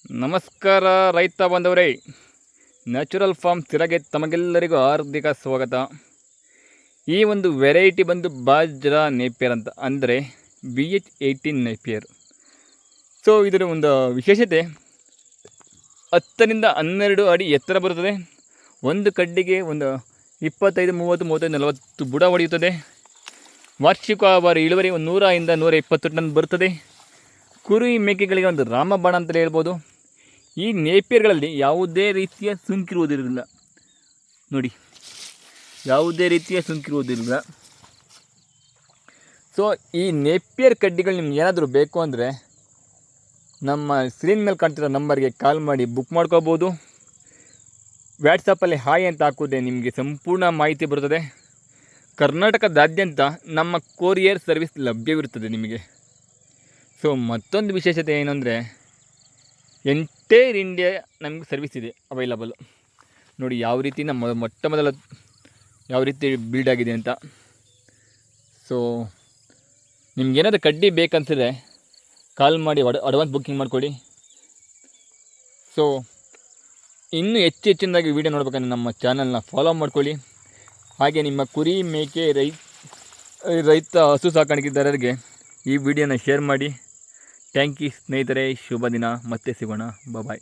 ನಮಸ್ಕಾರ ರೈತ ಬಂದವರೇ, ನ್ಯಾಚುರಲ್ ಫಾರ್ಮ್ ತಿರಗೆ ತಮಗೆಲ್ಲರಿಗೂ ಹಾರ್ದಿಕ ಸ್ವಾಗತ. ಈ ಒಂದು ವೆರೈಟಿ ಬಂದು ಬಾಜ್ರಾ ನೇಪಿಯರ್ ಅಂತ, ಅಂದರೆ BH18 ನೇಪಿಯರ್. ಸೊ ಇದರ ಒಂದು ವಿಶೇಷತೆ 10 ರಿಂದ 12 ಅಡಿ ಎತ್ತರ ಬರುತ್ತದೆ. ಒಂದು ಕಡ್ಡಿಗೆ ಒಂದು 25, 30, 35, 40 ಬುಡ ಹೊಡೆಯುತ್ತದೆ. ವಾರ್ಷಿಕ ಇಳುವರಿ 100 ರಿಂದ 120 ಟನ್ ಬರುತ್ತದೆ. ಕುರಿ ಮೇಕೆಗಳಿಗೆ ಒಂದು ರಾಮಬಾಣ ಅಂತಲೇ ಹೇಳ್ಬೋದು. ಈ ನೇಪಿಯರ್ಗಳಲ್ಲಿ ಯಾವುದೇ ರೀತಿಯ ಸುಂಕಿರುವುದಿಲ್ಲ ನೋಡಿ, ಯಾವುದೇ ರೀತಿಯ ಸುಂಕಿರುವುದಿಲ್ಲ. ಸೊ ಈ ನೇಪಿಯರ್ ಕಡ್ಡಿಗಳು ನಿಮ್ಗೆ ಏನಾದರೂ ಬೇಕು ಅಂದರೆ ನಮ್ಮ ಸ್ಕ್ರೀನ್ ಮೇಲೆ ಕಾಣ್ತಿರೋ ನಂಬರ್ಗೆ ಕಾಲ್ ಮಾಡಿ ಬುಕ್ ಮಾಡ್ಕೋಬೋದು. ವಾಟ್ಸಪ್ಪಲ್ಲಿ ಹಾಯ್ ಅಂತ ಹಾಕೋದೇ ನಿಮಗೆ ಸಂಪೂರ್ಣ ಮಾಹಿತಿ ಬರುತ್ತದೆ. ಕರ್ನಾಟಕದಾದ್ಯಂತ ನಮ್ಮ ಕೊರಿಯರ್ ಸರ್ವಿಸ್ ಲಭ್ಯವಿರುತ್ತದೆ ನಿಮಗೆ. ಸೊ ಮತ್ತೊಂದು ವಿಶೇಷತೆ ಏನು ಅಂದರೆ, ಎಂಟೈರ್ ಇಂಡಿಯಾ ನಮಗೆ ಸರ್ವಿಸ್ ಇದೆ ಅವೈಲಬಲ್. ನೋಡಿ ಯಾವ ರೀತಿ ನಮ್ಮ ಮೊದಲ ಯಾವ ರೀತಿ ಬಿಲ್ಡ್ ಆಗಿದೆ ಅಂತ. ಸೊ ನಿಮ್ಗೇನಾದರೂ ಕಡ್ಡಿ ಬೇಕಂತಿದ್ರೆ ಕಾಲ್ ಮಾಡಿ ಅಡ್ವಾನ್ಸ್ ಬುಕ್ಕಿಂಗ್ ಮಾಡಿಕೊಡಿ. ಸೊ ಇನ್ನೂ ಹೆಚ್ಚಿನದಾಗಿ ವೀಡಿಯೋ ನೋಡ್ಬೇಕಂದ್ರೆ ನಮ್ಮ ಚಾನಲ್ನ ಫಾಲೋ ಮಾಡ್ಕೊಳ್ಳಿ. ಹಾಗೆ ನಿಮ್ಮ ಕುರಿ ಮೇಕೆ ರೈತ ಹಸು ಸಾಕಾಣಿಕೆದಾರರಿಗೆ ಈ ವಿಡಿಯೋನ ಶೇರ್ ಮಾಡಿ. ಥ್ಯಾಂಕ್ ಯು ಸ್ನೇಹಿತರೆ, ಶುಭ ದಿನ. ಮತ್ತೆ ಸಿಗೋಣ. ಬಾಯ್.